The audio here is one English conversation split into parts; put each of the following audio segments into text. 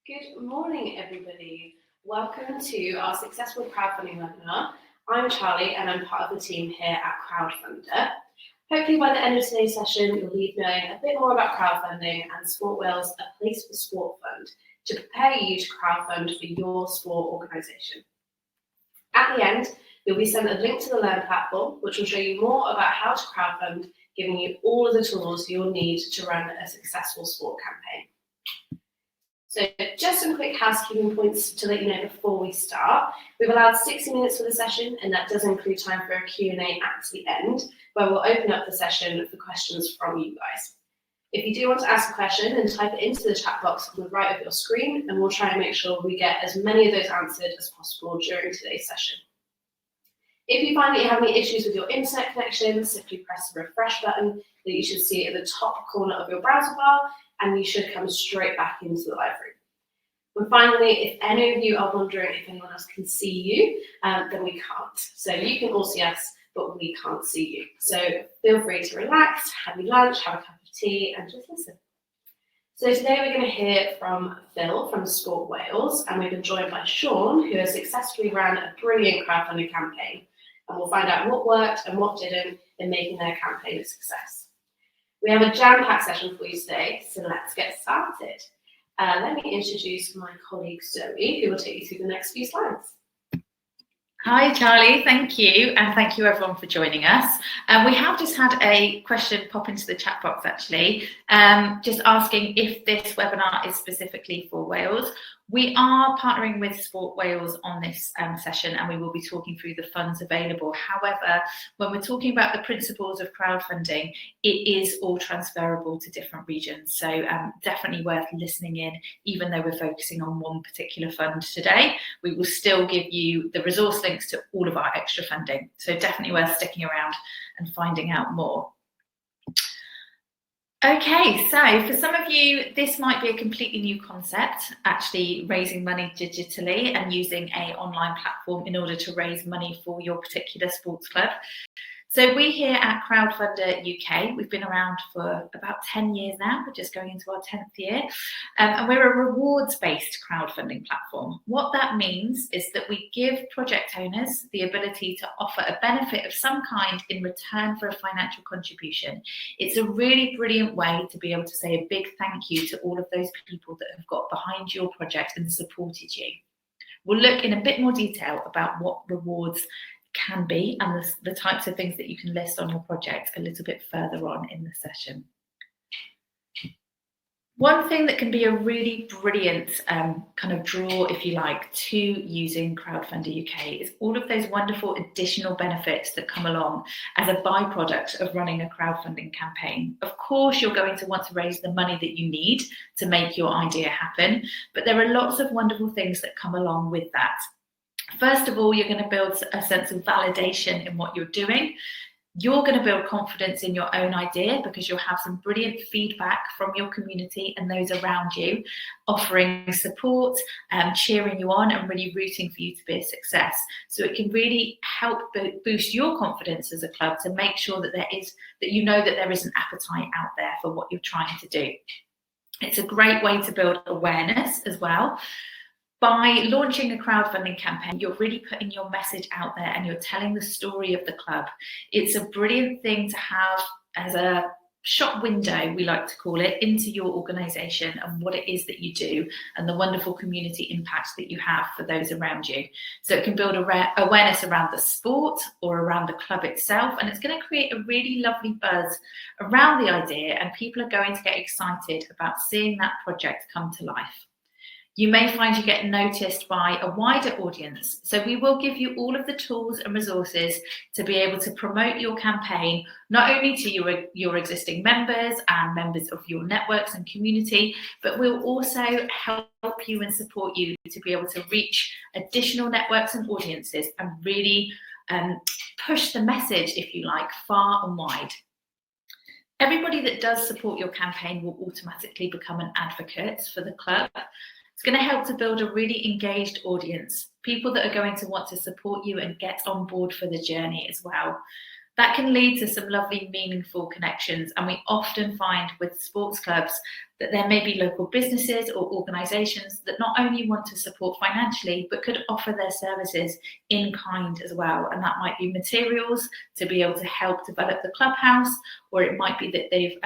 Good morning, everybody. Welcome to our Successful Crowdfunding webinar. I'm Charlie and I'm part of the team here at Crowdfunder. Hopefully by the end of today's session, you'll leave knowing a bit more about crowdfunding and SportWell's A Place for Sport Fund to prepare you to crowdfund for your sport organisation. At the end, you'll be sent a link to the Learn platform, which will show you more about how to crowdfund, giving you all of the tools you'll need to run a successful sport campaign. So just some quick housekeeping points to let you know before we start. We've allowed 60 minutes for the session, and that does include time for a Q&A at the end, where we'll open up the session for questions from you guys. If you do want to ask a question, then type it into the chat box on the right of your screen, and we'll try and make sure we get as many of those answered as possible during today's session. If you find that you have any issues with your internet connection, simply press the refresh button that you should see at the top corner of your browser bar, and you should come straight back into the live room. And finally, if any of you are wondering if anyone else can see you, then we can't. So you can all see us, but we can't see you. So feel free to relax, have your lunch, have a cup of tea, and just listen. So today we're going to hear from Phil from Sport Wales, and we've been joined by Sean, who has successfully ran a brilliant crowdfunding campaign. And we'll find out what worked and what didn't in making their campaign a success. We have a jam-packed session for you today, so let's get started. Let me introduce my colleague Zoe, who will take you through the next few slides. Hi Charlie, thank you, and thank you everyone for joining us. We have just had a question pop into the chat box actually, just asking if this webinar is specifically for Wales. We are partnering with Sport Wales on this session, and we will be talking through the funds available. However, when we're talking about the principles of crowdfunding, it is all transferable to different regions. So definitely worth listening in, even though we're focusing on one particular fund today. We will still give you the resource links to all of our extra funding. So definitely worth sticking around and finding out more. Okay, so for some of you, this might be a completely new concept, actually raising money digitally and using an online platform in order to raise money for your particular sports club. So we here at Crowdfunder UK, we've been around for about 10 years now, we're just going into our 10th year, and we're a rewards-based crowdfunding platform. What that means is that we give project owners the ability to offer a benefit of some kind in return for a financial contribution. It's a really brilliant way to be able to say a big thank you to all of those people that have got behind your project and supported you. We'll look in a bit more detail about what rewards can be and the types of things that you can list on your project a little bit further on in the session. One thing that can be a really brilliant kind of draw, if you like, to using Crowdfunder UK is all of those wonderful additional benefits that come along as a byproduct of running a crowdfunding campaign. Of course, you're going to want to raise the money that you need to make your idea happen, but there are lots of wonderful things that come along with that. First of all, you're going to build a sense of validation in what you're doing. You're going to build confidence in your own idea because you'll have some brilliant feedback from your community and those around you, offering support, cheering you on and really rooting for you to be a success. So it can really help boost your confidence as a club to make sure that you know that there is an appetite out there for what you're trying to do. It's a great way to build awareness as well. By launching a crowdfunding campaign, you're really putting your message out there and you're telling the story of the club. It's a brilliant thing to have as a shop window, we like to call it, into your organisation and what it is that you do and the wonderful community impact that you have for those around you. So it can build awareness around the sport or around the club itself, and it's going to create a really lovely buzz around the idea, and people are going to get excited about seeing that project come to life. You may find you get noticed by a wider audience. So we will give you all of the tools and resources to be able to promote your campaign, not only to your existing members and members of your networks and community, but we'll also help you and support you to be able to reach additional networks and audiences and really push the message, if you like, far and wide. Everybody that does support your campaign will automatically become an advocate for the club. It's going to help to build a really engaged audience, people that are going to want to support you and get on board for the journey as well. That can lead to some lovely, meaningful connections. And we often find with sports clubs that there may be local businesses or organisations that not only want to support financially, but could offer their services in kind as well. And that might be materials to be able to help develop the clubhouse, or it might be that they've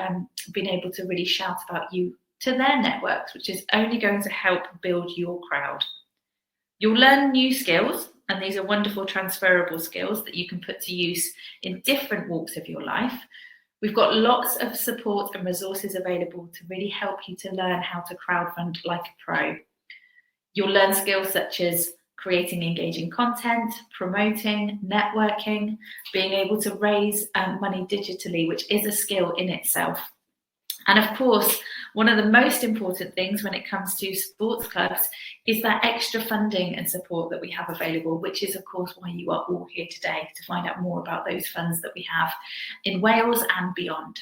been able to really shout about you to their networks, which is only going to help build your crowd. You'll learn new skills, and these are wonderful transferable skills that you can put to use in different walks of your life. We've got lots of support and resources available to really help you to learn how to crowdfund like a pro. You'll learn skills such as creating engaging content, promoting, networking, being able to raise money digitally, which is a skill in itself. And of course, one of the most important things when it comes to sports clubs is that extra funding and support that we have available, which is of course why you are all here today, to find out more about those funds that we have in Wales and beyond.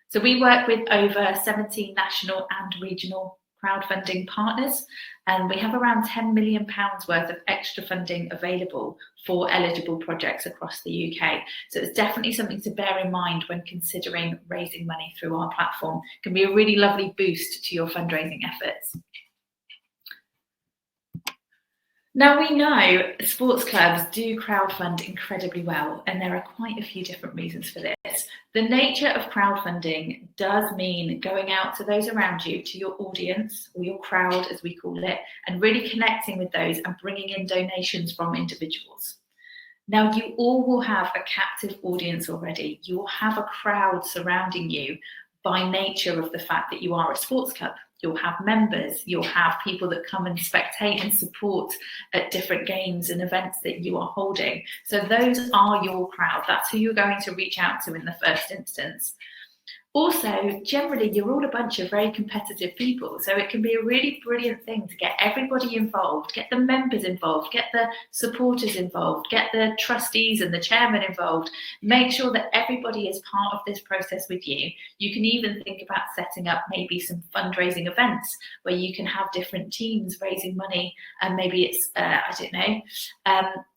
So we work with over 17 national and regional crowdfunding partners, and we have around £10 million worth of extra funding available for eligible projects across the UK. So it's definitely something to bear in mind when considering raising money through our platform. It can be a really lovely boost to your fundraising efforts. Now, we know sports clubs do crowdfund incredibly well, and there are quite a few different reasons for this. The nature of crowdfunding does mean going out to those around you, to your audience, or your crowd as we call it, and really connecting with those and bringing in donations from individuals. Now, you all will have a captive audience already. You will have a crowd surrounding you by nature of the fact that you are a sports club. You'll have members, you'll have people that come and spectate and support at different games and events that you are holding. So those are your crowd. That's who you're going to reach out to in the first instance. Also, generally, you're all a bunch of very competitive people. So it can be a really brilliant thing to get everybody involved, get the members involved, get the supporters involved, get the trustees and the chairman involved. Make sure that everybody is part of this process with you. You can even think about setting up maybe some fundraising events where you can have different teams raising money, and maybe it's,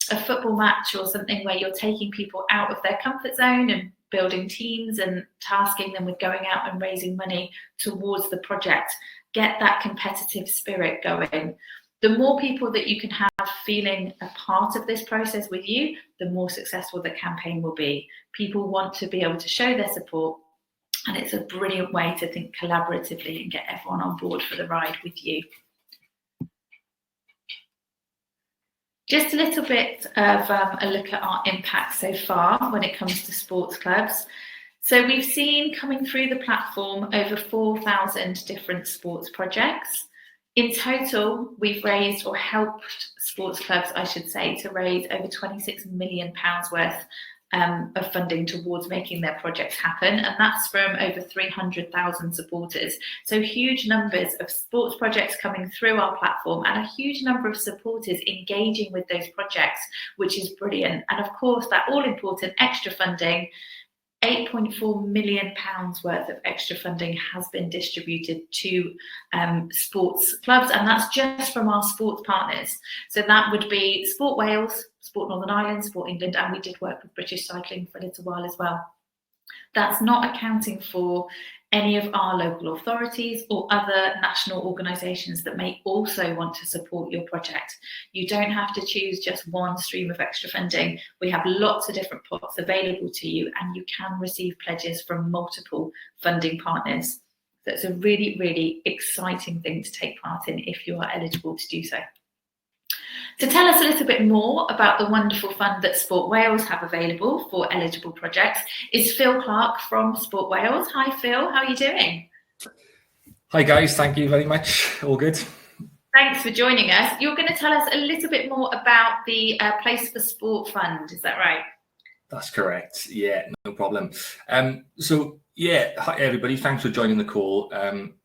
a football match or something where you're taking people out of their comfort zone and building teams and tasking them with going out and raising money towards the project. Get that competitive spirit going. The more people that you can have feeling a part of this process with you, the more successful the campaign will be. People want to be able to show their support, and it's a brilliant way to think collaboratively and get everyone on board for the ride with you. Just a little bit of a look at our impact so far when it comes to sports clubs. So we've seen coming through the platform over 4,000 different sports projects. In total, we've raised, or helped sports clubs, I should say, to raise over £26 million worth of funding towards making their projects happen, and that's from over 300,000 supporters. So huge numbers of sports projects coming through our platform, and a huge number of supporters engaging with those projects, which is brilliant. And of course, that all important extra funding, £8.4 million worth of extra funding has been distributed to sports clubs, and that's just from our sports partners. So that would be Sport Wales, Sport Northern Ireland, Sport England, and we did work with British Cycling for a little while as well. That's not accounting for any of our local authorities or other national organisations that may also want to support your project. You don't have to choose just one stream of extra funding. We have lots of different pots available to you, and you can receive pledges from multiple funding partners. So it's a really, really exciting thing to take part in if you are eligible to do so. To tell us a little bit more about the wonderful fund that Sport Wales have available for eligible projects is Phil Clark from Sport Wales. Hi Phil, how are you doing? Hi guys, thank you very much. All good. Thanks for joining us. You're going to tell us a little bit more about the Place for Sport Fund, is that right? That's correct. Yeah, no problem. Hi everybody, thanks for joining the call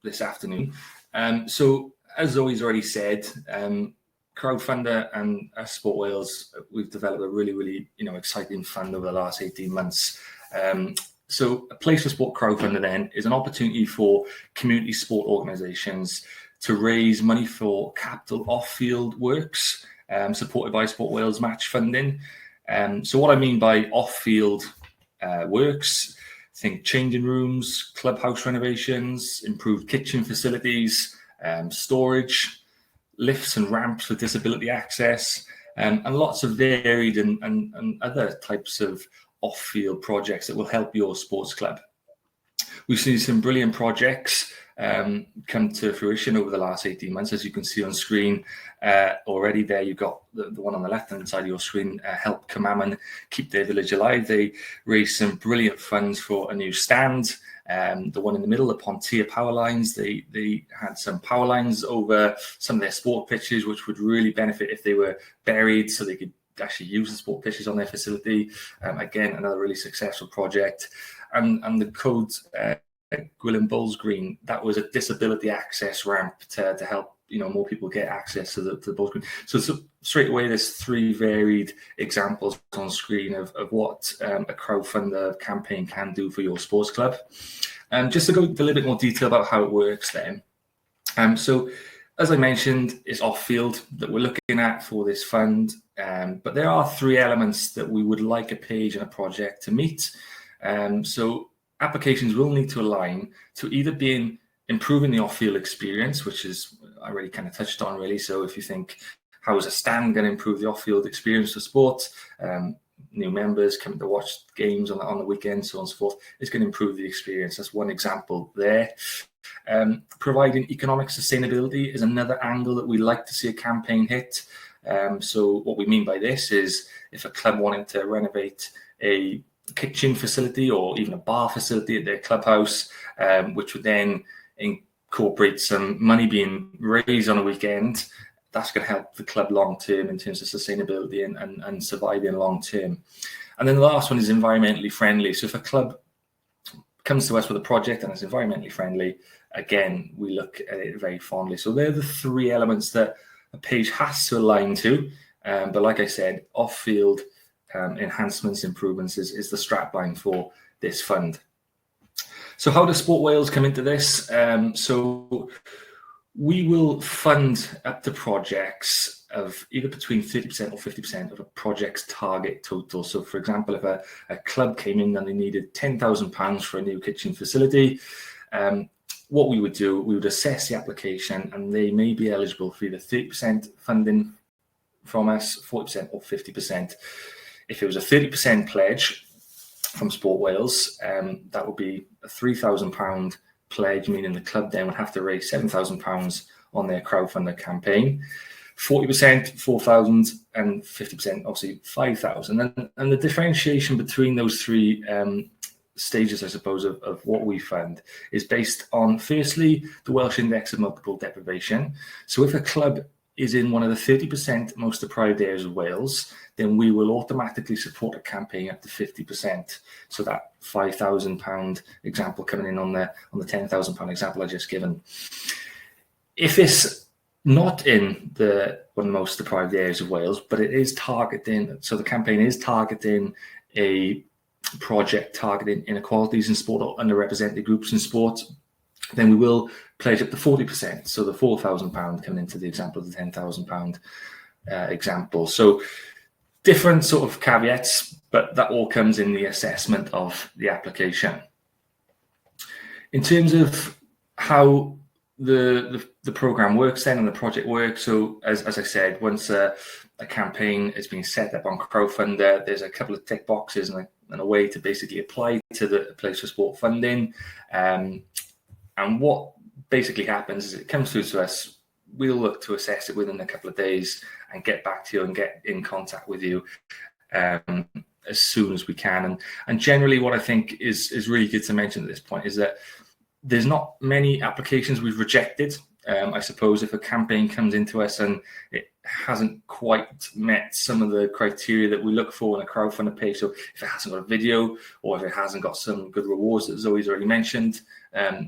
this afternoon. So as Zoe's already said, Crowdfunder and Sport Wales, we've developed a really exciting fund over the last 18 months. So a Place for Sport Crowdfunder then is an opportunity for community sport organisations to raise money for capital off-field works supported by Sport Wales match funding. So what I mean by off-field works. Think changing rooms, clubhouse renovations, improved kitchen facilities, storage, lifts and ramps for disability access, and lots of varied and other types of off-field projects that will help your sports club. We've seen some brilliant projects come to fruition over the last 18 months. As you can see on screen already there, you've got the one on the left-hand side of your screen, Help Cummaman Keep Their Village Alive. They raised some brilliant funds for a new stand. The one in the middle, the Pontier power lines, they had some power lines over some of their sport pitches, which would really benefit if they were buried, so they could actually use the sport pitches on their facility. Again, another really successful project. And the Code Gwilym Bulls Green, that was a disability access ramp to help more people get access to the Bulls Green. So straight away, there's three varied examples on screen of what a crowdfunder campaign can do for your sports club. Just to go into a little bit more detail about how it works then. So as I mentioned, it's off-field that we're looking at for this fund, but there are three elements that we would like a page and a project to meet. So applications will need to align to either being improving the off-field experience, which is I already kind of touched on really. So if you think, how is a stand going to improve the off-field experience for sport? New members coming to watch games on the weekend, so on and so forth. It's going to improve the experience. That's one example there. Providing economic sustainability is another angle that we like to see a campaign hit. So what we mean by this is if a club wanted to renovate a kitchen facility or even a bar facility at their clubhouse, which would then incorporate some money being raised on a weekend, that's going to help the club long term in terms of sustainability and surviving long term. And then the last one is environmentally friendly. So if a club comes to us with a project and it's environmentally friendly, again, we look at it very fondly. So they're the three elements that a page has to align to. But like I said, off-field enhancements, improvements is the strapline for this fund. So how does Sport Wales come into this? So we will fund up to projects of either between 30% or 50% of a project's target total. So for example, if a club came in and they needed £10,000 for a new kitchen facility, what we would do, we would assess the application and they may be eligible for either 30% funding from us, 40% or 50%. If it was a 30% pledge from Sport Wales, that would be a £3,000 pledge, meaning the club then would have to raise £7,000 on their crowdfunder campaign. 40%, 4,000, and 50%, obviously 5,000. And the differentiation between those three stages, I suppose, of what we fund is based on, firstly, the Welsh Index of Multiple Deprivation. So if a club is in one of the 30% most deprived areas of Wales, then we will automatically support a campaign up to 50%. So that £5,000 example coming in on the £10,000 example I just given. If it's not in one of the most deprived areas of Wales, but it is targeting, so the campaign is targeting a project targeting inequalities in sport or underrepresented groups in sport, then we will pledge up to 40%. So the £4,000 coming into the example of the £10,000 example. So different sort of caveats, but that all comes in the assessment of the application. In terms of how the program works then and the project works, so as I said, once a campaign is being set up on Crowdfunder, there's a couple of tick boxes and a way to basically apply to the Place for Sport funding. And what basically happens is it comes through to us, we'll look to assess it within a couple of days and get back to you and get in contact with you as soon as we can. And generally what I think is really good to mention at this point is that there's not many applications we've rejected. I suppose if a campaign comes into us and it hasn't quite met some of the criteria that we look for in a crowdfunder page, so if it hasn't got a video or if it hasn't got some good rewards that Zoe's already mentioned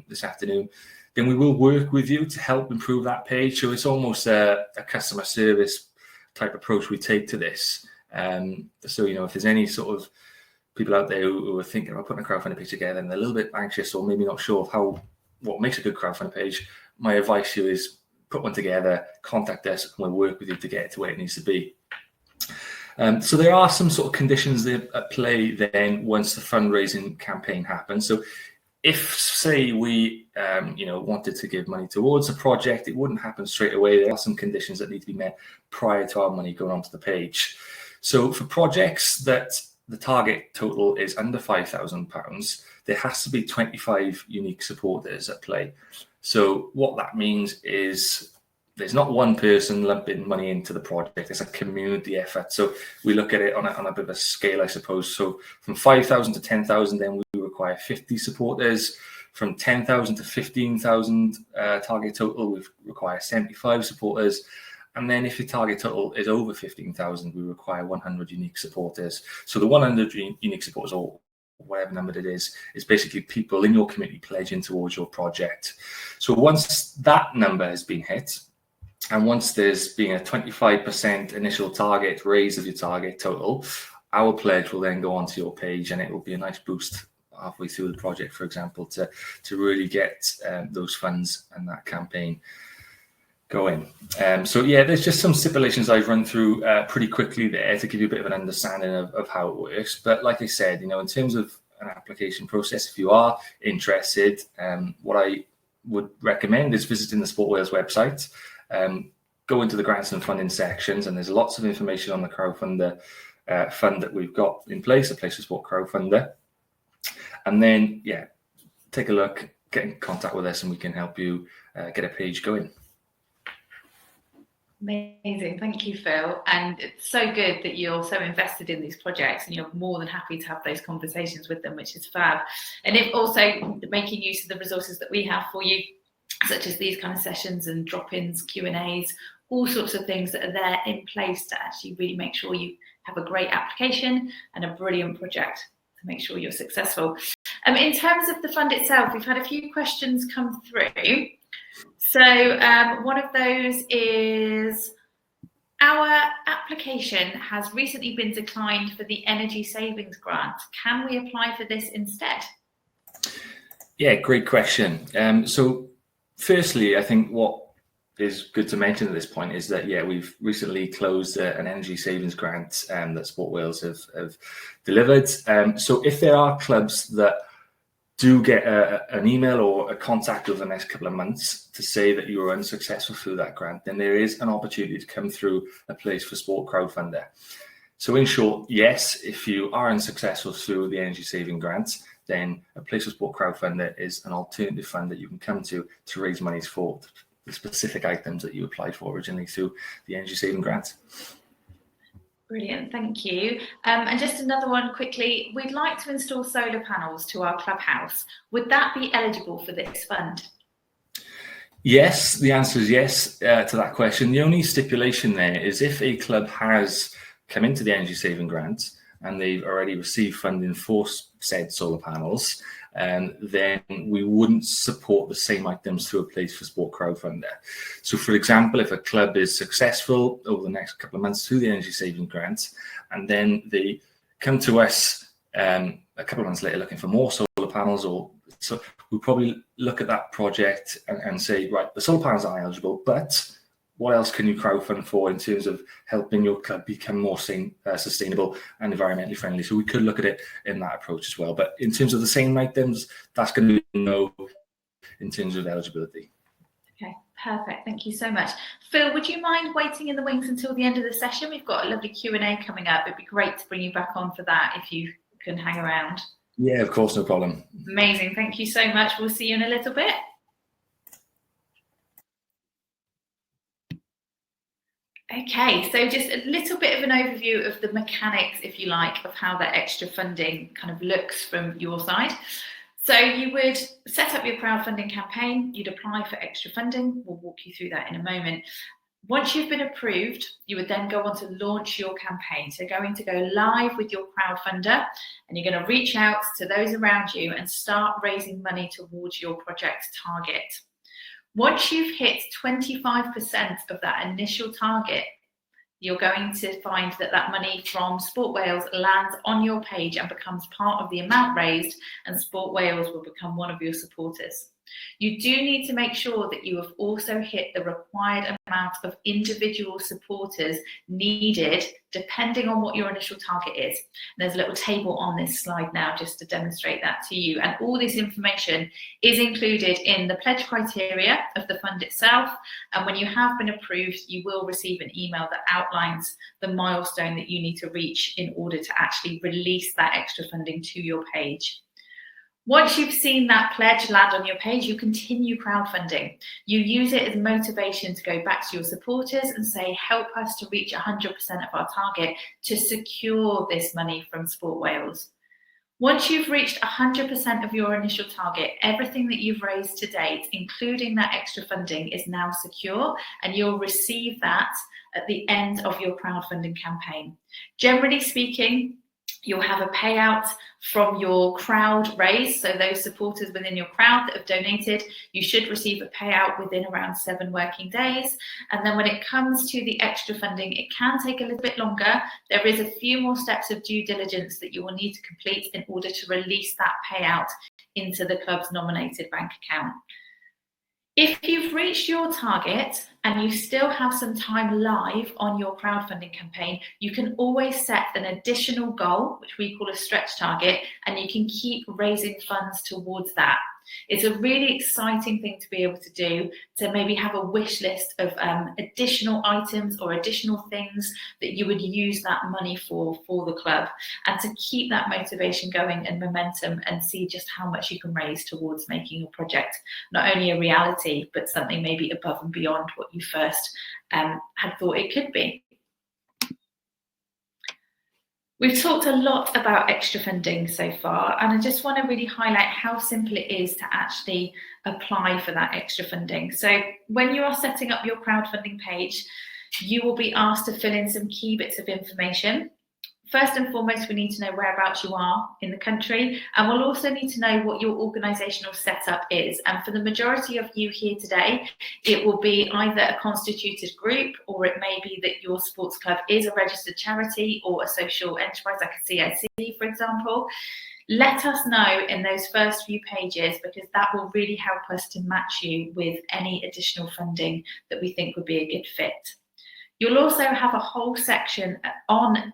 this afternoon, then we will work with you to help improve that page. So it's almost a customer service type approach we take to this. So, if there's any sort of people out there who are thinking about putting a crowdfunder page together and they're a little bit anxious or maybe not sure of what makes a good crowdfunder page, my advice to you is put one together, contact us, and we'll work with you to get it to where it needs to be. So there are some sort of conditions that at play then once the fundraising campaign happens. So if, say, we wanted to give money towards a project, it wouldn't happen straight away. There are some conditions that need to be met prior to our money going onto the page. So for projects that the target total is under £5,000, there has to be 25 unique supporters at play. So what that means is there's not one person lumping money into the project. It's a community effort. So we look at it on a bit of a scale, I suppose. So from 5,000 to 10,000, then we require 50 supporters. From 10,000 to 15,000 target total, we require 75 supporters. And then if your target total is over 15,000, we require 100 unique supporters. So the 100 unique supporters, or whatever number it is basically people in your community pledging towards your project. So once that number has been hit, and once there's been a 25% initial target raise of your target total, our pledge will then go onto your page, and it will be a nice boost halfway through the project, for example, to really get those funds and that campaign going. So yeah, there's just some stipulations I've run through pretty quickly there to give you a bit of an understanding of how it works. But like I said, in terms of an application process, if you are interested, what I would recommend is visiting the Sport Wales website. Go into the grants and funding sections, and there's lots of information on the Crowdfunder fund that we've got in place, a place to support Crowdfunder. And then, yeah, take a look, get in contact with us, and we can help you get a page going. Amazing, thank you, Phil. And it's so good that you're so invested in these projects, and you're more than happy to have those conversations with them, which is fab. And if also making use of the resources that we have for you, such as these kind of sessions and drop-ins, Q&As, all sorts of things that are there in place to actually really make sure you have a great application and a brilliant project to make sure you're successful. In terms of the fund itself, we've had a few questions come through. So one of those is, our application has recently been declined for the energy savings grant. Can we apply for this instead? Yeah, great question. So firstly, I think what is good to mention at this point is that, yeah, we've recently closed an energy savings grant that Sport Wales have delivered. So if there are clubs that do get an email or a contact over the next couple of months to say that you were unsuccessful through that grant, then there is an opportunity to come through a place for sport crowdfunder. So in short, yes, if you are unsuccessful through the energy saving grant, then a place for sport crowdfunder is an alternative fund that you can come to raise monies for the specific items that you applied for originally through the energy saving grant. Brilliant, thank you. And just another one quickly, we'd like to install solar panels to our clubhouse. Would that be eligible for this fund? Yes, the answer is yes to that question. The only stipulation there is if a club has come into the energy saving grant and they've already received funding for said solar panels, then we wouldn't support the same items through a place for sport crowdfunder. So for example, if a club is successful over the next couple of months through the energy saving grant, and then they come to us a couple of months later looking for more solar panels, so we'll probably look at that project and say, right, the solar panels are eligible, but what else can you crowdfund for in terms of helping your club become more sustainable and environmentally friendly? So we could look at it in that approach as well. But in terms of the same items, that's going to be no in terms of eligibility. Okay, perfect. Thank you so much. Phil, would you mind waiting in the wings until the end of the session? We've got a lovely Q&A coming up. It'd be great to bring you back on for that if you can hang around. Yeah, of course, no problem. Amazing. Thank you so much. We'll see you in a little bit. Okay, so just a little bit of an overview of the mechanics, if you like, of how that extra funding kind of looks from your side. So you would set up your crowdfunding campaign, you'd apply for extra funding. We'll walk you through that in a moment. Once you've been approved, you would then go on to launch your campaign. So going to go live with your crowdfunder, and you're going to reach out to those around you and start raising money towards your project's target. Once you've hit 25% of that initial target, you're going to find that that money from Sport Wales lands on your page and becomes part of the amount raised, and Sport Wales will become one of your supporters. You do need to make sure that you have also hit the required amount of individual supporters needed depending on what your initial target is. And there's a little table on this slide now just to demonstrate that to you. And all this information is included in the pledge criteria of the fund itself. And when you have been approved, you will receive an email that outlines the milestone that you need to reach in order to actually release that extra funding to your page. Once you've seen that pledge land on your page, you continue crowdfunding. You use it as motivation to go back to your supporters and say, help us to reach 100% of our target to secure this money from Sport Wales. Once you've reached 100% of your initial target, everything that you've raised to date, including that extra funding, is now secure, and you'll receive that at the end of your crowdfunding campaign. Generally speaking, you'll have a payout from your crowd raise. So those supporters within your crowd that have donated, you should receive a payout within around 7 working days. And then when it comes to the extra funding, it can take a little bit longer. There is a few more steps of due diligence that you will need to complete in order to release that payout into the club's nominated bank account. If you've reached your target and you still have some time live on your crowdfunding campaign, you can always set an additional goal, which we call a stretch target, and you can keep raising funds towards that. It's a really exciting thing to be able to do, to maybe have a wish list of additional items or additional things that you would use that money for the club, and to keep that motivation going and momentum and see just how much you can raise towards making your project not only a reality, but something maybe above and beyond what you first had thought it could be. We've talked a lot about extra funding so far, and I just want to really highlight how simple it is to actually apply for that extra funding. So when you are setting up your crowdfunding page, you will be asked to fill in some key bits of information. First and foremost, we need to know whereabouts you are in the country, and we'll also need to know what your organisational setup is. And for the majority of you here today, it will be either a constituted group, or it may be that your sports club is a registered charity or a social enterprise like a CIC, for example. Let us know in those first few pages, because that will really help us to match you with any additional funding that we think would be a good fit. You'll also have a whole section on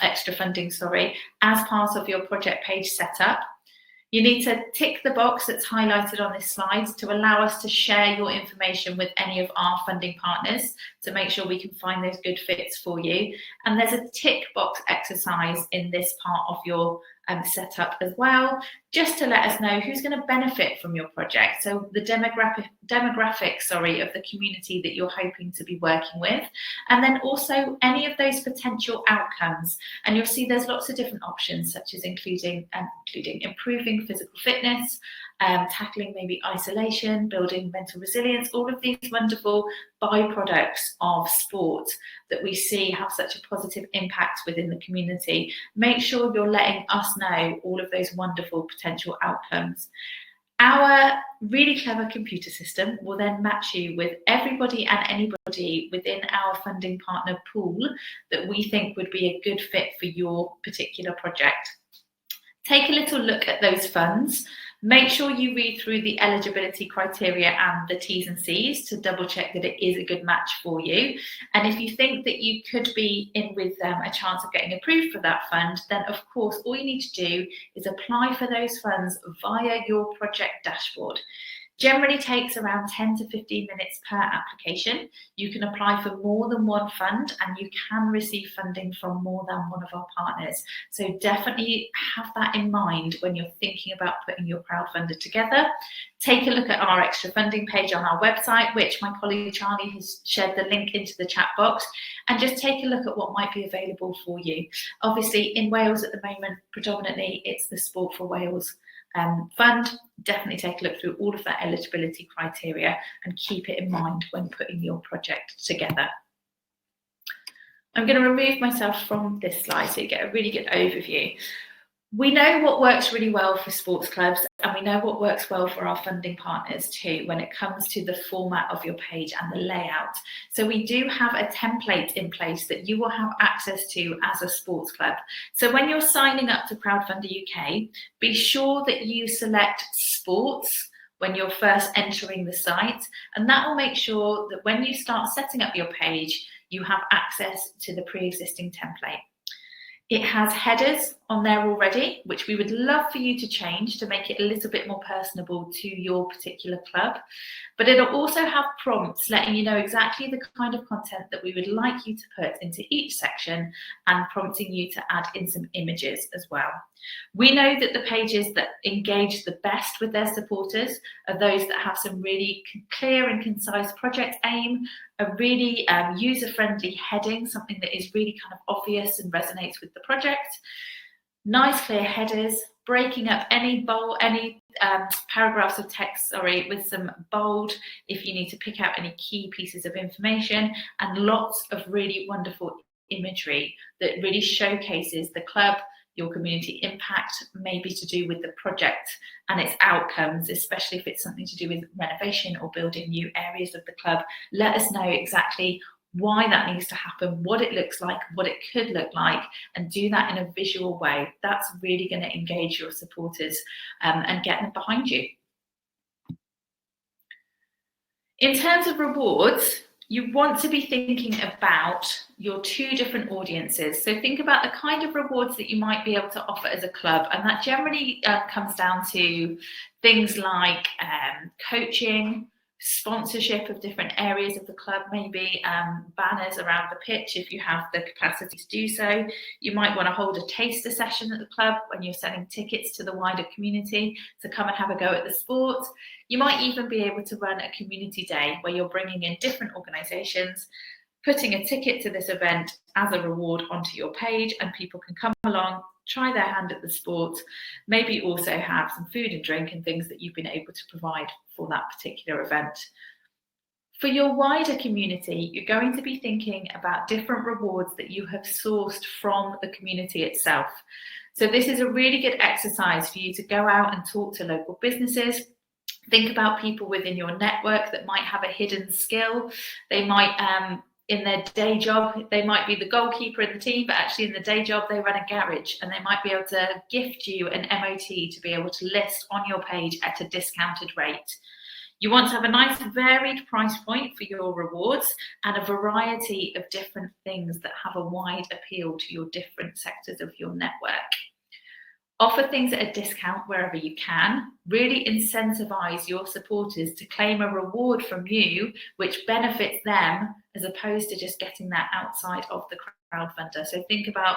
extra funding, as part of your project page setup. You need to tick the box that's highlighted on this slide to allow us to share your information with any of our funding partners to make sure we can find those good fits for you. And there's a tick box exercise in this part of your setup as well, just to let us know who's going to benefit from your project. So the demographic of the community that you're hoping to be working with, and then also any of those potential outcomes. And you'll see there's lots of different options, such as including improving physical fitness, tackling maybe isolation, building mental resilience, all of these wonderful byproducts of sport that we see have such a positive impact within the community. Make sure you're letting us know all of those wonderful potential outcomes. Our really clever computer system will then match you with everybody and anybody within our funding partner pool that we think would be a good fit for your particular project. Take a little look at those funds. Make sure you read through the eligibility criteria and the T's and C's to double check that it is a good match for you. And if you think that you could be in with a chance of getting approved for that fund, then of course, all you need to do is apply for those funds via your project dashboard. Generally takes around 10 to 15 minutes per application. You can apply for more than one fund, and you can receive funding from more than one of our partners. So definitely have that in mind when you're thinking about putting your crowdfunder together. Take a look at our extra funding page on our website, which my colleague Charlie has shared the link into the chat box, and just take a look at what might be available for you. Obviously, in Wales at the moment, predominantly it's the Sport for Wales fund. Definitely take a look through all of that eligibility criteria and keep it in mind when putting your project together. I'm going to remove myself from this slide so you get a really good overview. We know what works really well for sports clubs, and we know what works well for our funding partners too when it comes to the format of your page and the layout. So we do have a template in place that you will have access to as a sports club. So when you're signing up to Crowdfunder UK, be sure that you select sports when you're first entering the site, and that will make sure that when you start setting up your page, you have access to the pre-existing template. It has headers on there already, which we would love for you to change to make it a little bit more personable to your particular club. But it'll also have prompts letting you know exactly the kind of content that we would like you to put into each section, and prompting you to add in some images as well. We know that the pages that engage the best with their supporters are those that have some really clear and concise project aim, a really user-friendly heading, something that is really kind of obvious and resonates with the project, nice clear headers, breaking up any paragraphs of text, with some bold if you need to pick out any key pieces of information, and lots of really wonderful imagery that really showcases the club, your community impact, maybe to do with the project and its outcomes, especially if it's something to do with renovation or building new areas of the club. Let us know exactly why that needs to happen, what it looks like, what it could look like, and do that in a visual way. That's really going to engage your supporters and get them behind you. In terms of rewards, you want to be thinking about your two different audiences. So think about the kind of rewards that you might be able to offer as a club, and that generally comes down to things like coaching, sponsorship of different areas of the club, maybe banners around the pitch if you have the capacity to do so. You might want to hold a taster session at the club when you're selling tickets to the wider community to come and have a go at the sport. You might even be able to run a community day where you're bringing in different organisations, putting a ticket to this event as a reward onto your page, and people can come along, try their hand at the sport, maybe also have some food and drink and things that you've been able to provide for that particular event. For your wider community, you're going to be thinking about different rewards that you have sourced from the community itself. So this is a really good exercise for you to go out and talk to local businesses. Think about people within your network that might have a hidden skill. They might in their day job, they might be the goalkeeper in the team, but actually in the day job, they run a garage, and they might be able to gift you an MOT to be able to list on your page at a discounted rate. You want to have a nice varied price point for your rewards and a variety of different things that have a wide appeal to your different sectors of your network. Offer things at a discount wherever you can. Really incentivize your supporters to claim a reward from you which benefits them, as opposed to just getting that outside of the crowdfunder. So think about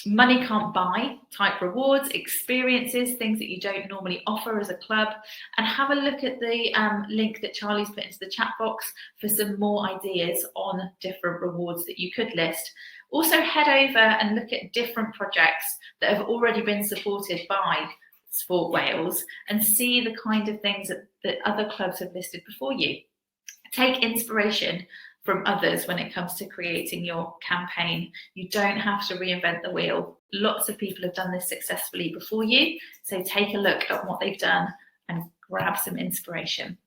money can't buy type rewards, experiences, things that you don't normally offer as a club, and have a look at the link that Charlie's put into the chat box for some more ideas on different rewards that you could list. Also head over and look at different projects that have already been supported by Sport Wales and see the kind of things that other clubs have listed before you. Take inspiration from others when it comes to creating your campaign. You don't have to reinvent the wheel. Lots of people have done this successfully before you, so take a look at what they've done and grab some inspiration.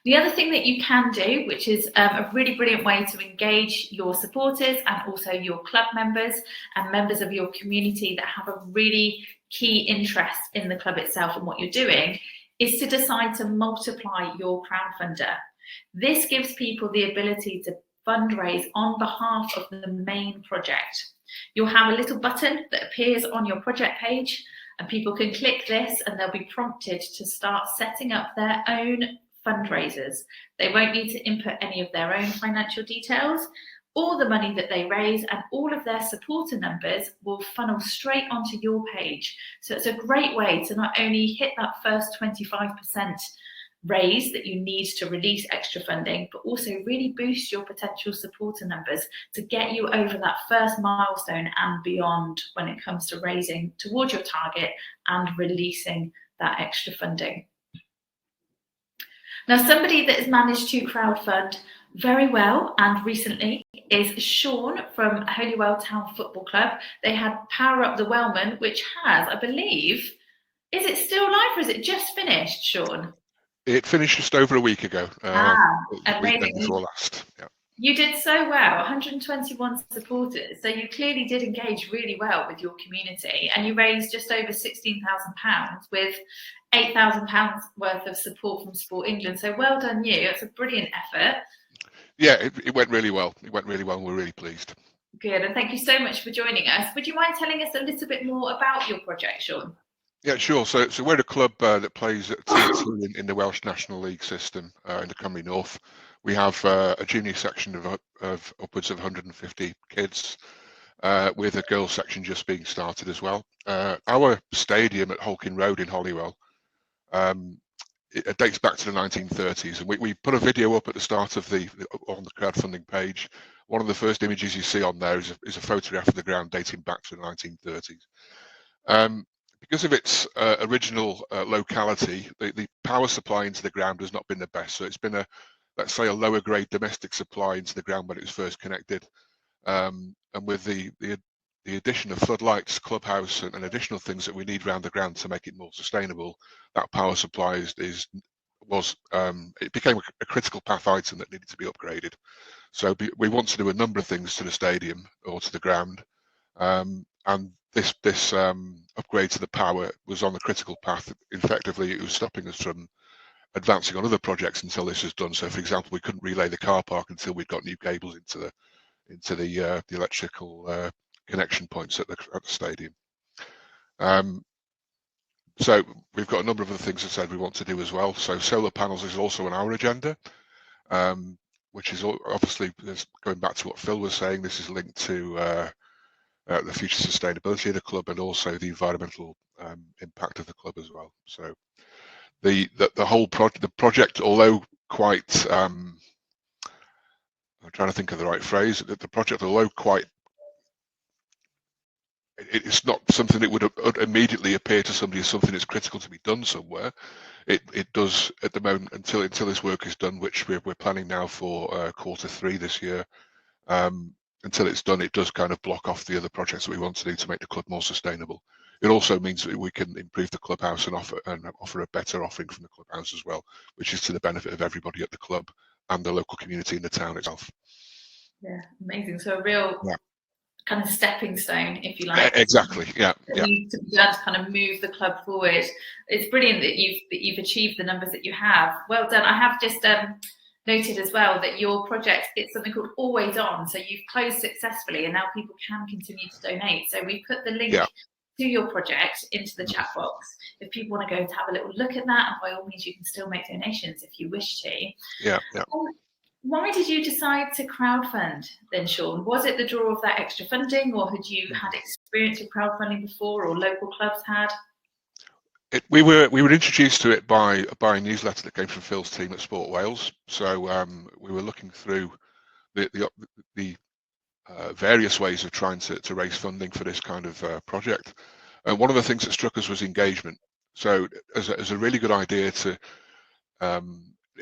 The other thing that you can do, which is a really brilliant way to engage your supporters and also your club members and members of your community that have a really key interest in the club itself and what you're doing, is to decide to multiply your crowdfunder. This gives people the ability to fundraise on behalf of the main project. You'll have a little button that appears on your project page, and people can click this and they'll be prompted to start setting up their own fundraisers. They won't need to input any of their own financial details. All the money that they raise and all of their supporter numbers will funnel straight onto your page. So it's a great way to not only hit that first 25% raise that you need to release extra funding, but also really boost your potential supporter numbers to get you over that first milestone and beyond when it comes to raising towards your target and releasing that extra funding. Now, somebody that has managed to crowdfund very well and recently is Sean from Holywell Town Football Club. They had Power Up the Wellman, which has, I believe, is it still live or is it just finished, Sean? It finished just over a week ago. Amazing. Before last. Yeah. You did so well, 121 supporters. So you clearly did engage really well with your community, and you raised just over £16,000 with £8,000 worth of support from Sport England. So well done you. It's a brilliant effort. Yeah, it went really well. It went really well. We're really pleased. Good, and thank you so much for joining us. Would you mind telling us a little bit more about your project, Sean? Yeah, sure. So we're a club that plays at Tier 2 in the Welsh National League system in the Cymru North. We have a junior section of upwards of 150 kids, with a girls section just being started as well. Our stadium at Holkin Road in Holywell, it dates back to the 1930s, and we put a video up at the start of on the crowdfunding page. One of the first images you see on there is a photograph of the ground dating back to the 1930s. Because of its original locality, the power supply into the ground has not been the best. So it's been let's say, a lower grade domestic supply into the ground when it was first connected. And with the addition of floodlights, clubhouse, and additional things that we need around the ground to make it more sustainable, that power supply it became a critical path item that needed to be upgraded. So we want to do a number of things to the stadium or to the ground, and this upgrade to the power was on the critical path. Effectively, it was stopping us from advancing on other projects until this was done. So, for example, we couldn't relay the car park until we'd got new cables into the electrical connection points at the stadium. So we've got a number of other things I said we want to do as well. So solar panels is also on our agenda, which is obviously, going back to what Phil was saying, this is linked to the future sustainability of the club and also the environmental impact of the club as well. So the whole project, although quite, I'm trying to think of the right phrase, the project, although quite, it's not something that would immediately appear to somebody as something that's critical to be done somewhere. It does at the moment until this work is done, which we're planning now for Q3 this year. Until it's done, it does kind of block off the other projects that we want to do to make the club more sustainable. It also means that we can improve the clubhouse and offer a better offering from the clubhouse as well, which is to the benefit of everybody at the club and the local community in the town itself. Yeah, amazing. So a real kind of stepping stone, if you like. Exactly. Yeah. Needs to be done to kind of move the club forward. It's brilliant that you've achieved the numbers that you have. Well done. I have just noted as well that your project, it's something called Always On. So you've closed successfully and now people can continue to donate. So we put the link to your project into the chat box. If people want to go to have a little look at that, and by all means you can still make donations if you wish to. Yeah. Why did you decide to crowdfund then, Sean? Was it the draw of that extra funding, or had you had experience with crowdfunding before, or local clubs had? We were introduced to it by a newsletter that came from Phil's team at Sport Wales. So we were looking through the various ways of trying to raise funding for this kind of project. And one of the things that struck us was engagement. So as a really good idea to,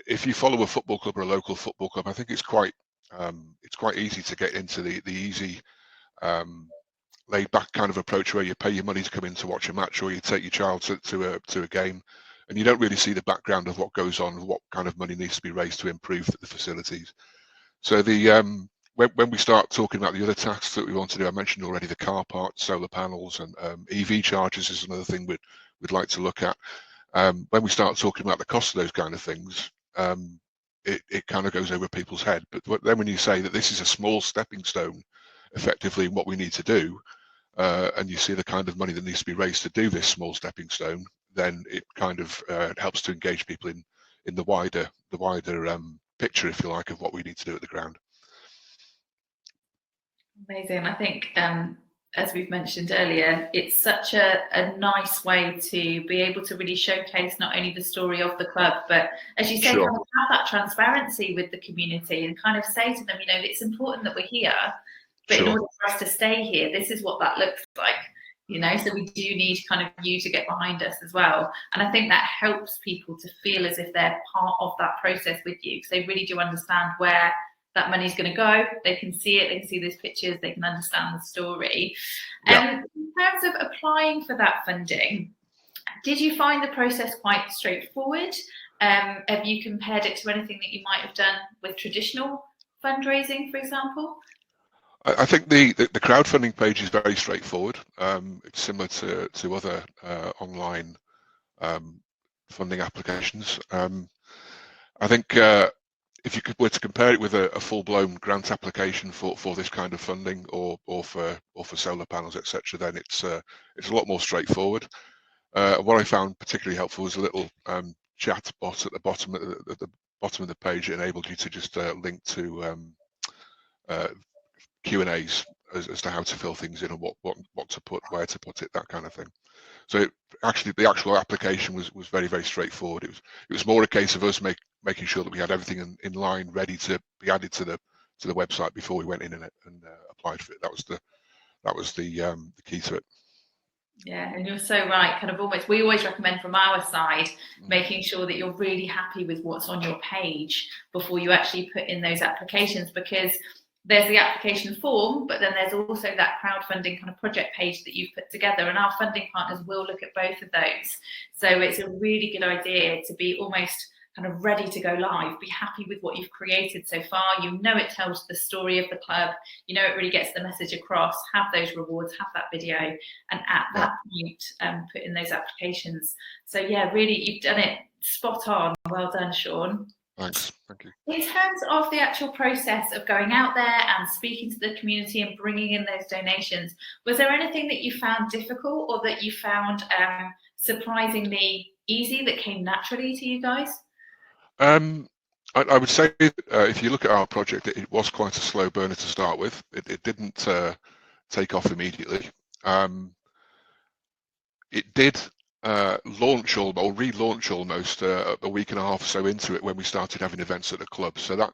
if you follow a football club or a local football club, I think it's quite easy to get into the easy laid back kind of approach where you pay your money to come in to watch a match, or you take your child to a game, and you don't really see the background of what goes on, what kind of money needs to be raised to improve the facilities. So when we start talking about the other tasks that we want to do, I mentioned already the car park, solar panels, and EV chargers is another thing we'd like to look at. When we start talking about the cost of those kind of things, it kind of goes over people's head. But then when you say that this is a small stepping stone, effectively what we need to do, and you see the kind of money that needs to be raised to do this small stepping stone, then it kind of helps to engage people in the wider picture, if you like, of what we need to do at the ground. Amazing. I think, as we've mentioned earlier, it's such a nice way to be able to really showcase not only the story of the club, but as you say, kind of have that transparency with the community and kind of say to them, it's important that we're here, but in order for us to stay here, this is what that looks like, so we do need kind of you to get behind us as well. And I think that helps people to feel as if they're part of that process with you, because they really do understand where that money's going to go. They can see it, they can see those pictures, they can understand the story. In terms of applying for that funding, did you find the process quite straightforward? Have you compared it to anything that you might have done with traditional fundraising, for example? I think the crowdfunding page is very straightforward. It's similar to other online funding applications. I think if you were to compare it with a full-blown grant application for this kind of funding, or for solar panels, etc., then it's a lot more straightforward. What I found particularly helpful was a little chat bot at the bottom of the page. It enabled you to just link to Q&As as to how to fill things in, and what to put, where to put it, that kind of thing. So the actual application was very, very straightforward. It was more a case of us making sure that we had everything in line, ready to be added to the website before we went in and applied for it. That was the key to it. Yeah, and you're so right. We always recommend from our side making sure that you're really happy with what's on your page before you actually put in those applications, because there's the application form, but then there's also that crowdfunding kind of project page that you've put together, and our funding partners will look at both of those. So it's a really good idea to be almost kind of ready to go live, be happy with what you've created so far. You know, it tells the story of the club, you know, it really gets the message across, have those rewards, have that video, and at that point put in those applications. So yeah, really, you've done it spot on. Well done, Sean. Thanks, thank you. In terms of the actual process of going out there and speaking to the community and bringing in those donations, was there anything that you found difficult or that you found surprisingly easy that came naturally to you guys? I would say if you look at our project, it was quite a slow burner to start with. It didn't take off immediately. It did launch or relaunch almost a week and a half or so into it when we started having events at the club. So that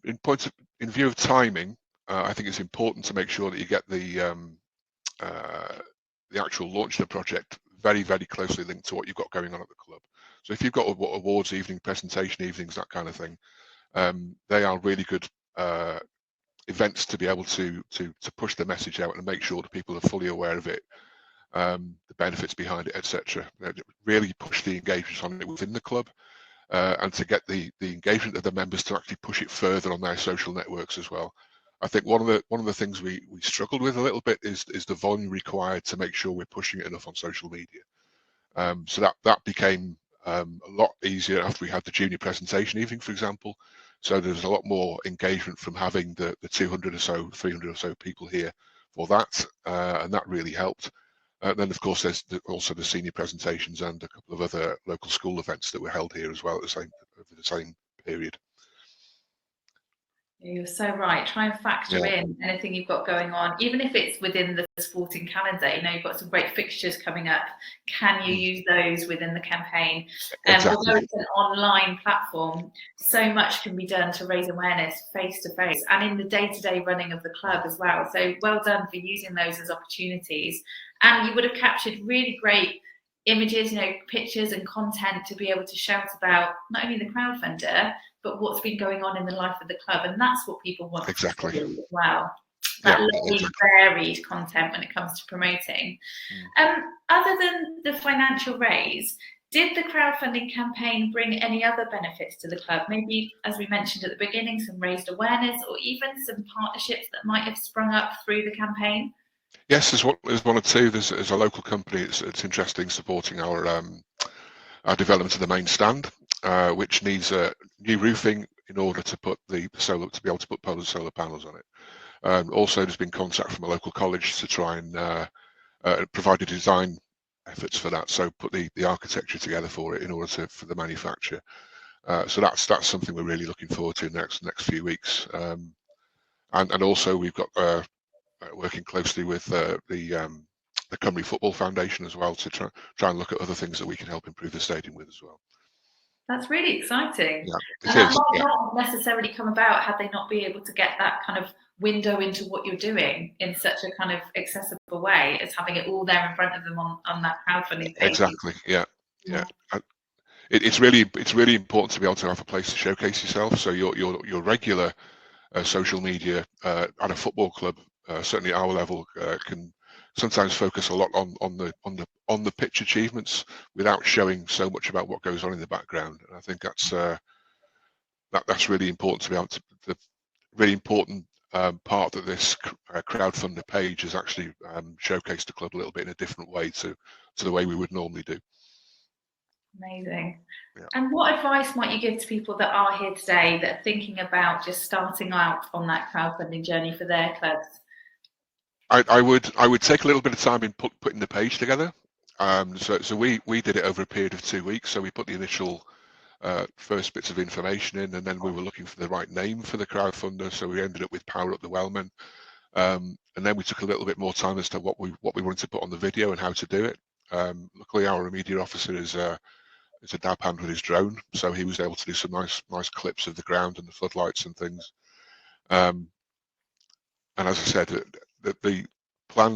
in view of timing, I think it's important to make sure that you get the actual launch of the project very, very closely linked to what you've got going on at the club. So if you've got awards evening, presentation evenings, that kind of thing, they are really good events to be able to push the message out and make sure that people are fully aware of it, the benefits behind it, etc. Really push the engagement on it within the club, and to get the engagement of the members to actually push it further on their social networks as well. I think one of the things we struggled with a little bit is the volume required to make sure we're pushing it enough on social media. So that became a lot easier after we had the junior presentation evening, for example. So there's a lot more engagement from having the 200 or so, 300 or so people here for that, and that really helped. Then of course there's also the senior presentations and a couple of other local school events that were held here as well at over the same period. You're so right. Try and factor in anything you've got going on, even if it's within the sporting calendar. You know, you've got some great fixtures coming up. Can you use those within the campaign? Exactly. Although it's an online platform, so much can be done to raise awareness face to face and in the day-to-day running of the club as well. So well done for using those as opportunities. And you would have captured really great images, you know, pictures and content to be able to shout about not only the crowdfunder, but what's been going on in the life of the club. And that's what people want to see as well. That lovely varied content when it comes to promoting. Other than the financial raise, did the crowdfunding campaign bring any other benefits to the club? Maybe, as we mentioned at the beginning, some raised awareness or even some partnerships that might have sprung up through the campaign? Yes, there's one or two. There's a local company it's interesting supporting our development of the main stand, which needs new roofing in order to put the solar, to be able to put solar panels on it. Also, there's been contact from a local college to try and provide a design efforts for that. So put the architecture together for it in order for the manufacture. So that's something we're really looking forward to next few weeks. And also we've got working closely with the Cymru Football Foundation as well to try and look at other things that we can help improve the stadium with as well. That's really exciting. Yeah, and that might not necessarily come about had they not been able to get that kind of window into what you're doing in such a kind of accessible way as having it all there in front of them on that crowdfunding page. Exactly. Yeah. It's really important to be able to have a place to showcase yourself. So your regular social media at a football club, certainly at our level, can sometimes focus a lot on the pitch achievements without showing so much about what goes on in the background. And I think that's really important to be able to. The really important part that this crowdfunder page has actually showcased the club a little bit in a different way to the way we would normally do. Amazing. Yeah. And what advice might you give to people that are here today that are thinking about just starting out on that crowdfunding journey for their clubs? I would take a little bit of time in putting the page together. So we did it over a period of 2 weeks. So we put the initial first bits of information in, and then we were looking for the right name for the crowdfunder. So we ended up with Power Up the Wellmen. And then we took a little bit more time as to what we wanted to put on the video and how to do it. Luckily, our media officer is a dab hand with his drone, so he was able to do some nice clips of the ground and the floodlights and things. And as I said, the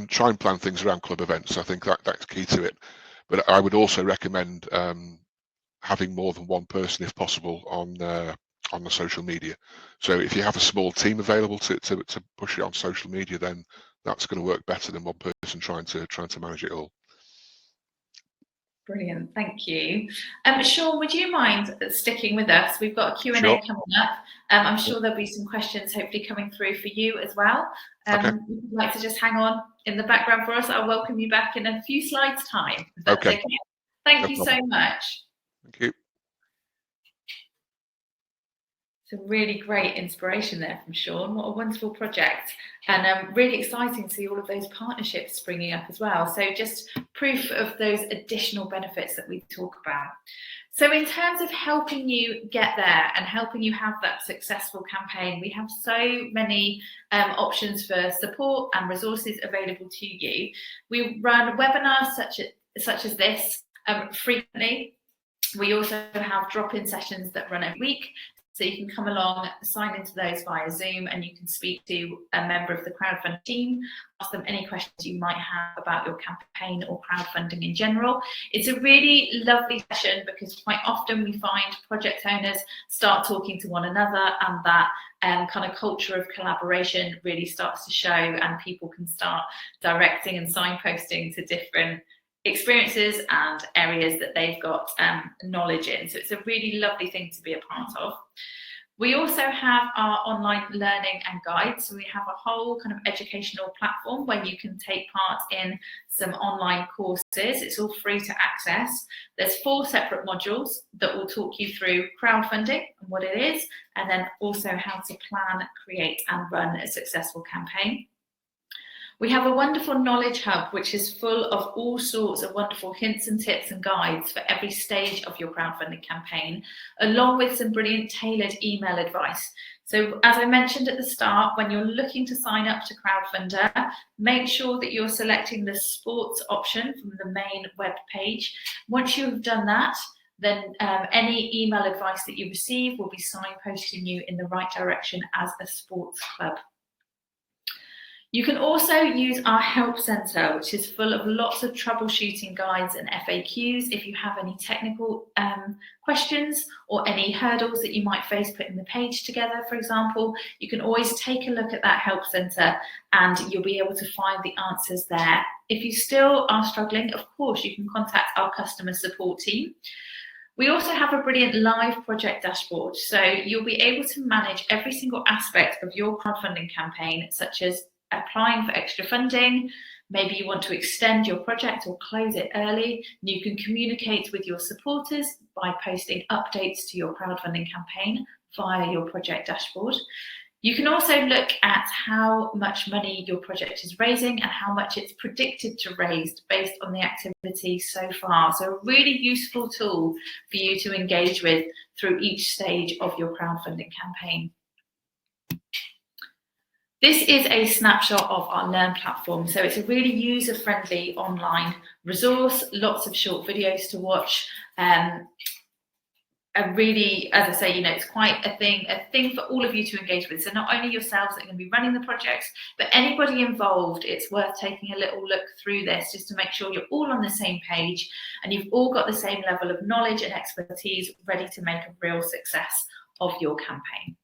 try and plan things around club events. I think that's key to it. But I would also recommend having more than one person, if possible, on the social media. So if you have a small team available to push it on social media, then that's going to work better than one person trying to manage it all. Brilliant, thank you. Sean, would you mind sticking with us? We've got a Q&A Sure. coming up. I'm sure there'll be some questions hopefully coming through for you as well. Okay. If you'd like to just hang on in the background for us, I'll welcome you back in a few slides' time. If that's okay. Thank you so much. Thank you. Some really great inspiration there from Sean. What a wonderful project, and really exciting to see all of those partnerships springing up as well. So just proof of those additional benefits that we talk about. So in terms of helping you get there and helping you have that successful campaign, we have so many options for support and resources available to you. We run webinars such as this frequently. We also have drop-in sessions that run every week. So you can come along, sign into those via Zoom, and you can speak to a member of the crowdfunding team, ask them any questions you might have about your campaign or crowdfunding in general. It's a really lovely session because quite often we find project owners start talking to one another, and that kind of culture of collaboration really starts to show, and people can start directing and signposting to different experiences and areas that they've got knowledge in. So it's a really lovely thing to be a part of. We also have our online learning and guides. So we have a whole kind of educational platform where you can take part in some online courses. It's all free to access. There's 4 separate modules that will talk you through crowdfunding and what it is, and then also how to plan, create and run a successful campaign. We have a wonderful knowledge hub, which is full of all sorts of wonderful hints and tips and guides for every stage of your crowdfunding campaign, along with some brilliant tailored email advice. So as I mentioned at the start, when you're looking to sign up to Crowdfunder, make sure that you're selecting the sports option from the main web page. Once you have done that, then any email advice that you receive will be signposting you in the right direction as a sports club. You can also use our help centre, which is full of lots of troubleshooting guides and FAQs. If you have any technical questions or any hurdles that you might face putting the page together, for example, you can always take a look at that help centre and you'll be able to find the answers there. If you still are struggling, of course, you can contact our customer support team. We also have a brilliant live project dashboard, so you'll be able to manage every single aspect of your crowdfunding campaign, such as applying for extra funding. Maybe you want to extend your project or close it early. You can communicate with your supporters by posting updates to your crowdfunding campaign via your project dashboard. You can also look at how much money your project is raising and how much it's predicted to raise based on the activity so far. So a really useful tool for you to engage with through each stage of your crowdfunding campaign. This is a snapshot of our Learn platform. So it's a really user-friendly online resource, lots of short videos to watch. Really, as I say, it's quite a thing for all of you to engage with. So not only yourselves that are going to be running the projects, but anybody involved, it's worth taking a little look through this just to make sure you're all on the same page and you've all got the same level of knowledge and expertise ready to make a real success of your campaign.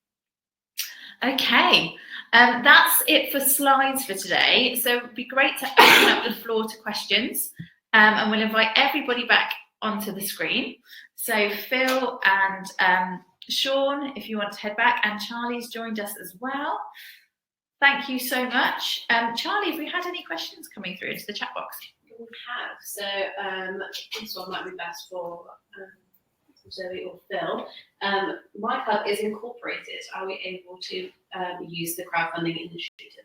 Okay, that's it for slides for today. So it'd be great to open up the floor to questions, and we'll invite everybody back onto the screen. So Phil and Sean, if you want to head back, and Charlie's joined us as well. Thank you so much. Charlie, have we had any questions coming through into the chat box? we have. So this one might be best for Zoe or Phil. My club is incorporated. Are we able to use the crowdfunding initiative?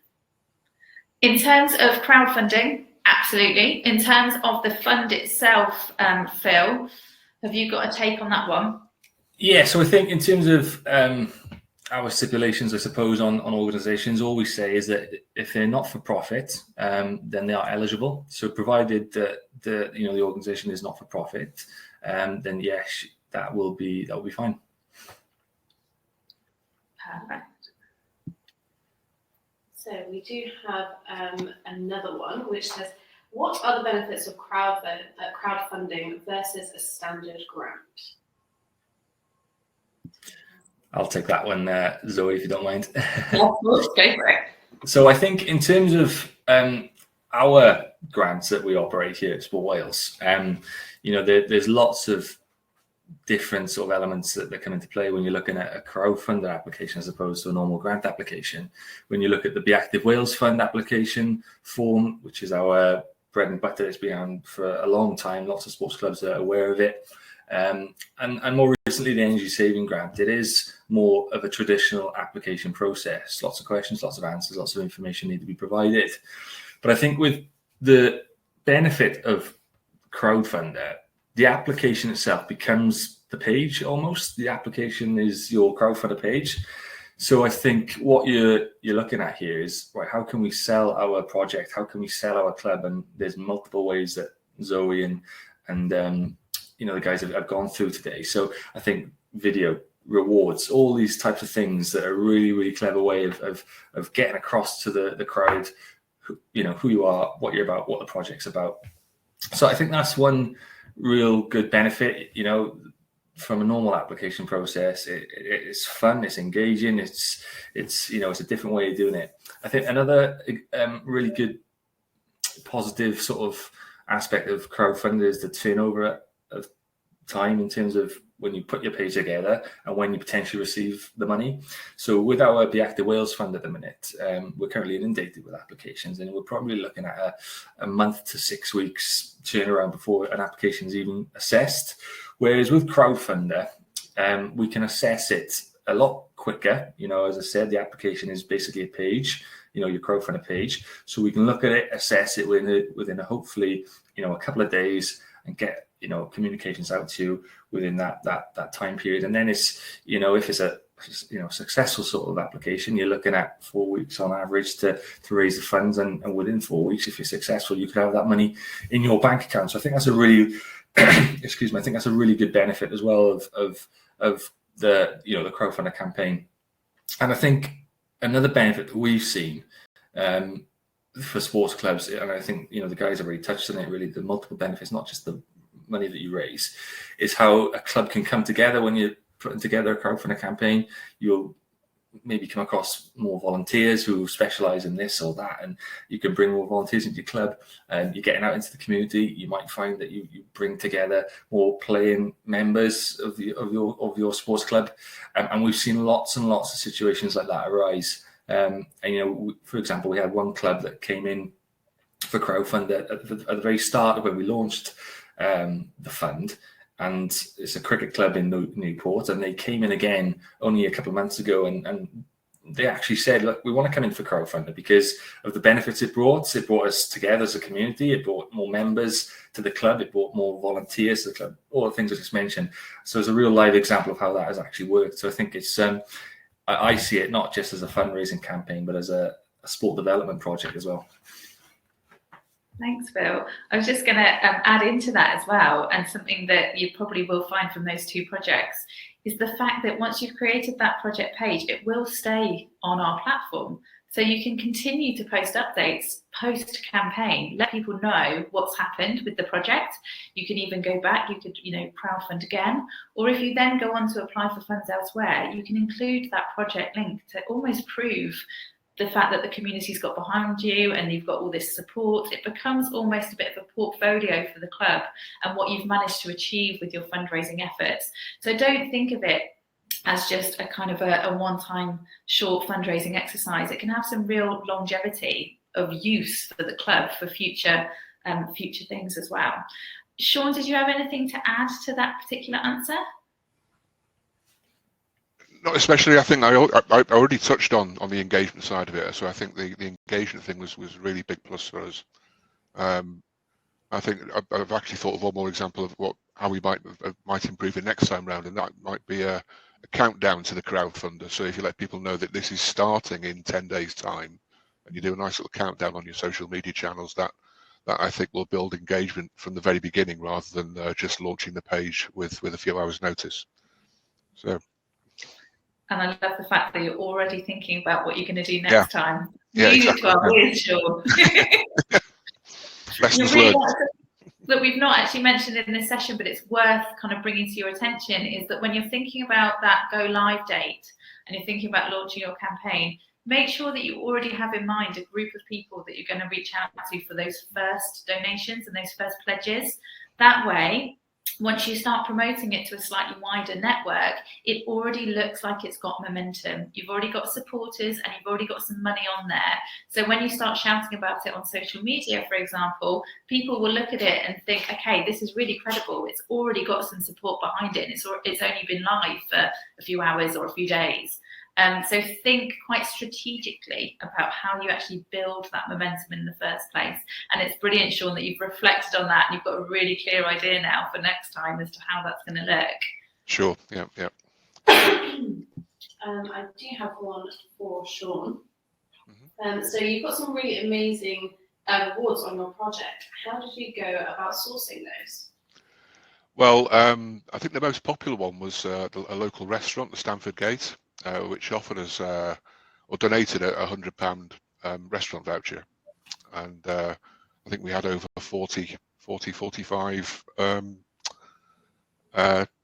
In terms of crowdfunding, absolutely. In terms of the fund itself, Phil, have you got a take on that one? Yeah, so I think in terms of our stipulations, I suppose, on organisations, all we say is that if they're not for profit, then they are eligible. So provided that the organisation is not for profit, then yes, that will be fine. Perfect. So we do have another one which says, what are the benefits of crowdfunding versus a standard grant? I'll take that one, Zoe, if you don't mind. Yeah, of course, go for it. So I think in terms of our grants that we operate here at Sport Wales, there's lots of different sort of elements that come into play when you're looking at a crowdfunder application as opposed to a normal grant application. When you look at the Be Active Wales Fund application form, which is our bread and butter, it's been on for a long time, lots of sports clubs are aware of it. And more recently, the Energy Saving Grant, it is more of a traditional application process. Lots of questions, lots of answers, lots of information need to be provided. But I think with the benefit of Crowdfunder, the application itself becomes the page almost. The application is your Crowdfunder page. So I think what you're looking at here is, right, how can we sell our project? How can we sell our club? And there's multiple ways that Zoe and the guys have gone through today. So I think video, rewards, all these types of things that are really, really clever way of getting across to the crowd, who you are, what you're about, what the project's about. So I think that's one real good benefit, from a normal application process. It's fun, it's engaging, it's a different way of doing it. I think another really good positive sort of aspect of crowdfunding is the turnover of time in terms of when you put your page together and when you potentially receive the money. So with our Be Active Wales Fund at the minute, we're currently inundated with applications, and we're probably looking at a month to 6 weeks turnaround before an application is even assessed. Whereas with Crowdfunder, we can assess it a lot quicker. As I said, the application is basically a page, your Crowdfunder page. So we can look at it, assess it within hopefully, a couple of days, and get communications out to you within that time period. And then it's if it's a successful sort of application, you're looking at 4 weeks on average to raise the funds, and within 4 weeks, if you're successful, you could have that money in your bank account. So I think that's a really excuse me, I think that's a really good benefit as well of the the crowdfunder campaign. And I think another benefit that we've seen for sports clubs, and I think the guys have already touched on it, really, the multiple benefits, not just the money that you raise, is how a club can come together when you're putting together a crowdfunder campaign. You'll maybe come across more volunteers who specialize in this or that, and you can bring more volunteers into your club, and you're getting out into the community. You might find that you bring together more playing members of your sports club, and we've seen lots and lots of situations like that arise. And for example, we had one club that came in for crowdfunder at the very start of when we launched the fund, and it's a cricket club in Newport, and they came in again only a couple of months ago, and they actually said, look, we want to come in for crowdfunder because of the benefits it brought. It brought us together as a community, it brought more members to the club, it brought more volunteers to the club, all the things I just mentioned. So it's a real live example of how that has actually worked. So I think it's I see it not just as a fundraising campaign, but as a sport development project as well. Thanks, Phil. I was just going to add into that as well, and something that you probably will find from those two projects is the fact that once you've created that project page, it will stay on our platform. So you can continue to post updates post-campaign, let people know what's happened with the project. You can even go back, you could crowdfund again, or if you then go on to apply for funds elsewhere, you can include that project link to almost prove the fact that the community's got behind you and you've got all this support. It becomes almost a bit of a portfolio for the club and what you've managed to achieve with your fundraising efforts. So don't think of it as just a kind of a one-time short fundraising exercise. It can have some real longevity of use for the club for future future things as well. Sean, did you have anything to add to that particular answer? Not especially. I think I already touched on the engagement side of it. So I think the engagement thing was a really big plus for us. I think I've actually thought of one more example of how we might improve it next time round, and that might be a countdown to the crowdfunder. So if you let people know that this is starting in 10 days time, and you do a nice little countdown on your social media channels, that I think will build engagement from the very beginning, rather than just launching the page with a few hours notice. So. And I love the fact that you're already thinking about what you're going to do next time. Yeah, Music exactly. to our ears, Sean. Lessons learned. That we've not actually mentioned in this session, but it's worth kind of bringing to your attention, is that when you're thinking about that go live date and you're thinking about launching your campaign, make sure that you already have in mind a group of people that you're going to reach out to for those first donations and those first pledges. That way, once you start promoting it to a slightly wider network, it already looks like it's got momentum. You've already got supporters and you've already got some money on there. So when you start shouting about it on social media, for example, people will look at it and think, okay, this is really credible. It's already got some support behind it. It's only been live for a few hours or a few days. So think quite strategically about how you actually build that momentum in the first place. And it's brilliant, Sean, that you've reflected on that and you've got a really clear idea now for next time as to how that's going to look. Sure, yeah. I do have one for Sean. So you've got some really amazing awards on your project. How did you go about sourcing those? Well, I think the most popular one was a local restaurant, the Stamford Gate, which offered us or donated a £100 restaurant voucher, and I think we had over 45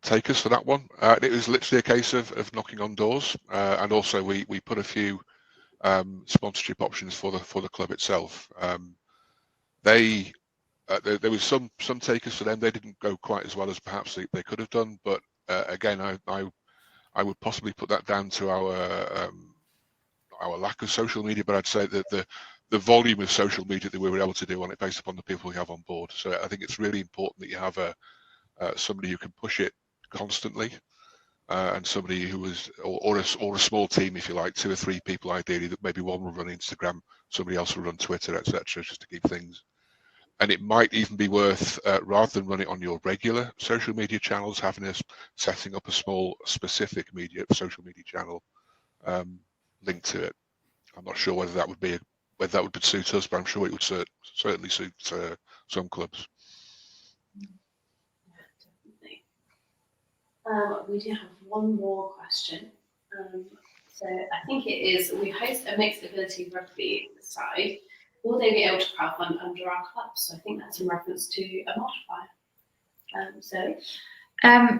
takers for that one. It was literally a case of knocking on doors, and also we put a few sponsorship options for the club itself. There was some takers for them. They didn't go quite as well as perhaps they could have done, but again, I would possibly put that down to our lack of social media, but I'd say that the volume of social media that we were able to do on it based upon the people we have on board. So I think it's really important that you have somebody who can push it constantly, and somebody who is, or a small team, if you like, 2 or 3 people ideally, that maybe one will run Instagram, somebody else will run Twitter, etc., just to keep things. And it might even be worth, rather than run it on your regular social media channels, setting up a small specific social media channel linked to it. I'm not sure whether that would suit us, but I'm sure it would certainly suit some clubs. Definitely. We do have one more question. So I think it is, we host a mixed ability rugby side. Will they be able to crowdfund under our club? So I think that's in reference to a multiplier.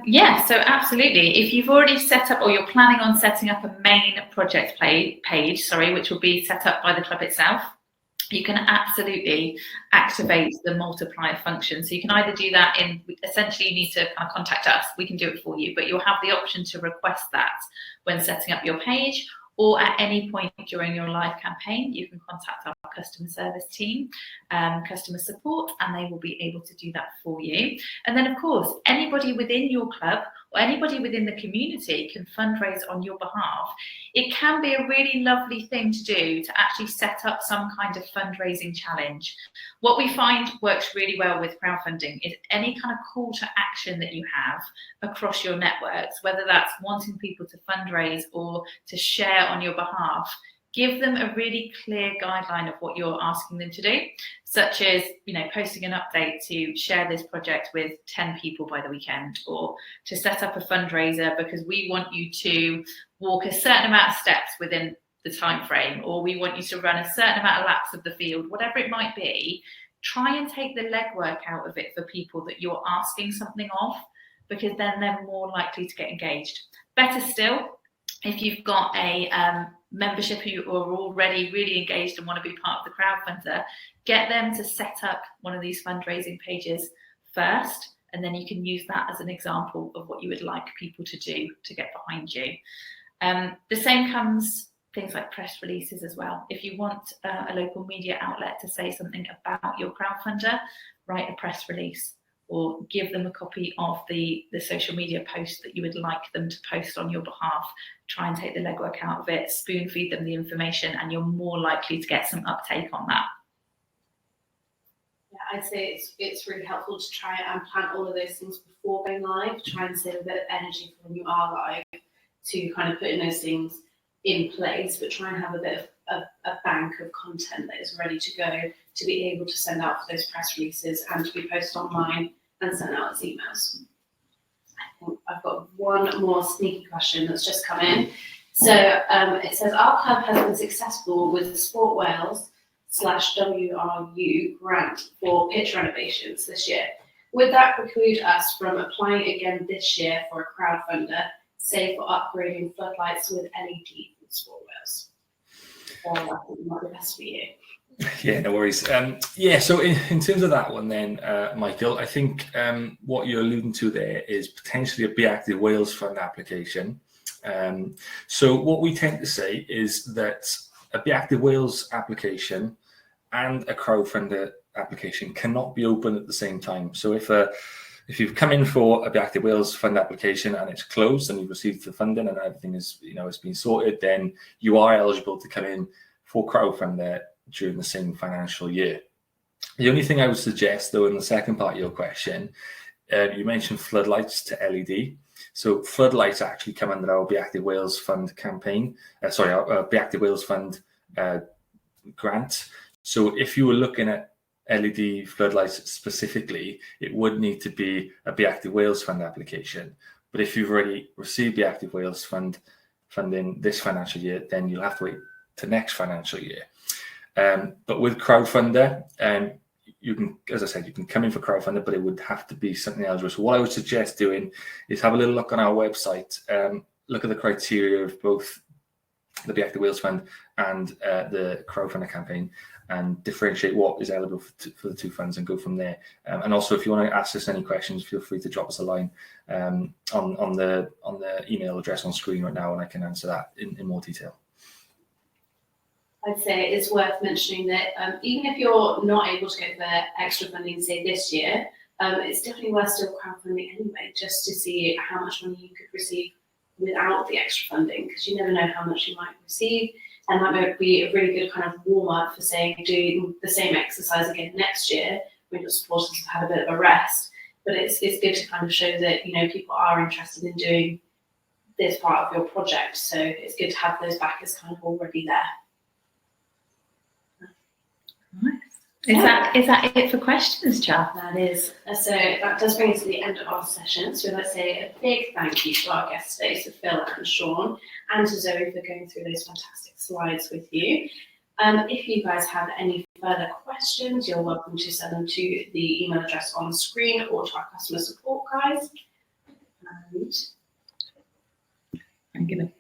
Yeah, so absolutely. If you've already set up, or you're planning on setting up a main project page, which will be set up by the club itself, you can absolutely activate the multiplier function. So you can either do that essentially you need to kind of contact us, we can do it for you, but you'll have the option to request that when setting up your page, or at any point during your live campaign, you can contact our customer service team, customer support, and they will be able to do that for you. And then, of course, anybody within your club or anybody within the community can fundraise on your behalf. It can be a really lovely thing to do, to actually set up some kind of fundraising challenge. What we find works really well with crowdfunding is any kind of call to action that you have across your networks, whether that's wanting people to fundraise or to share on your behalf. Give them a really clear guideline of what you're asking them to do, such as, posting an update to share this project with 10 people by the weekend, or to set up a fundraiser because we want you to walk a certain amount of steps within the time frame, or we want you to run a certain amount of laps of the field, whatever it might be. Try and take the legwork out of it for people that you're asking something of, because then they're more likely to get engaged. Better still, if you've got a membership who are already really engaged and want to be part of the crowdfunder, get them to set up one of these fundraising pages first, and then you can use that as an example of what you would like people to do to get behind you. The same comes things like press releases as well. If you want a local media outlet to say something about your crowdfunder, write a press release or give them a copy of the social media post that you would like them to post on your behalf. Try and take the legwork out of it, spoon feed them the information, and you're more likely to get some uptake on that. Yeah, I'd say it's really helpful to try and plan all of those things before going live. Try and save a bit of energy for when you are live to kind of put in those things in place, but try and have a bit of a bank of content that is ready to go to be able to send out for those press releases and to be posted online and sent out as emails. I think I've got one more sneaky question that's just come in. So it says, our club has been successful with Sport Wales /WRU grant for pitch renovations this year. Would that preclude us from applying again this year for a crowdfunder, say for upgrading floodlights with LED from Sport Wales? Or that might be best for you. Yeah, no worries. Yeah, so in terms of that one then, Michael, I think what you're alluding to there is potentially a Be Active Wales Fund application. So what we tend to say is that a Be Active Wales application and a crowdfunder application cannot be open at the same time. So if you've come in for a Be Active Wales Fund application and it's closed and you've received the funding and everything is, it's been sorted, then you are eligible to come in for crowdfunder during the same financial year. The only thing I would suggest, though, in the second part of your question, you mentioned floodlights to LED. So floodlights actually come under our Be Active Wales Fund campaign. Our Be Active Wales Fund grant. So if you were looking at LED floodlights specifically, it would need to be a Be Active Wales Fund application. But if you've already received Be Active Wales Fund funding this financial year, then you'll have to wait to next financial year. But with crowdfunder, you can, as I said, you can come in for crowdfunder, but it would have to be something eligible. So what I would suggest doing is have a little look on our website, look at the criteria of both the Be Active Wales Fund and the crowdfunder campaign, and differentiate what is eligible for the two funds and go from there. And also, if you want to ask us any questions, feel free to drop us a line on the email address on screen right now, and I can answer that in more detail. I'd say it's worth mentioning that even if you're not able to get the extra funding, say this year, it's definitely worth still crowdfunding anyway, just to see how much money you could receive without the extra funding, because you never know how much you might receive, and that might be a really good kind of warm-up for saying doing the same exercise again next year when your supporters have had a bit of a rest. But it's good to kind of show that people are interested in doing this part of your project, so it's good to have those backers kind of already there. Nice. Is that it for questions, Char? That is. So that does bring us to the end of our session. So let's say a big thank you to our guests today, so Phil and Sean, and to Zoe for going through those fantastic slides with you. If you guys have any further questions, you're welcome to send them to the email address on the screen or to our customer support guys. And I'm going to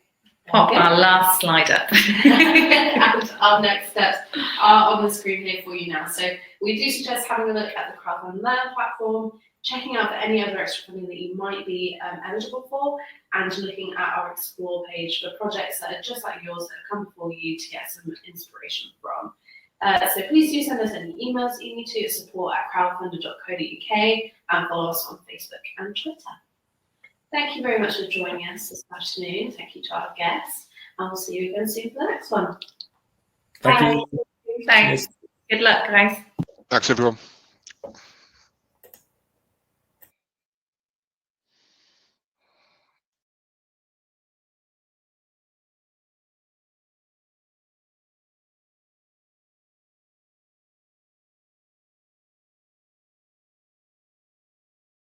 pop our last slide up. And our next steps are on the screen here for you now. So we do suggest having a look at the Crowdfunder Learn platform, checking out for any other extra funding that you might be eligible for, and looking at our Explore page for projects that are just like yours that have come before you to get some inspiration from. So please do send us any emails that you need to support@crowdfunder.co.uk, and follow us on Facebook and Twitter. Thank you very much for joining us this afternoon. Thank you to our guests, and we'll see you again soon for the next one. Thank you. Thanks. Good luck, guys. Thanks, everyone.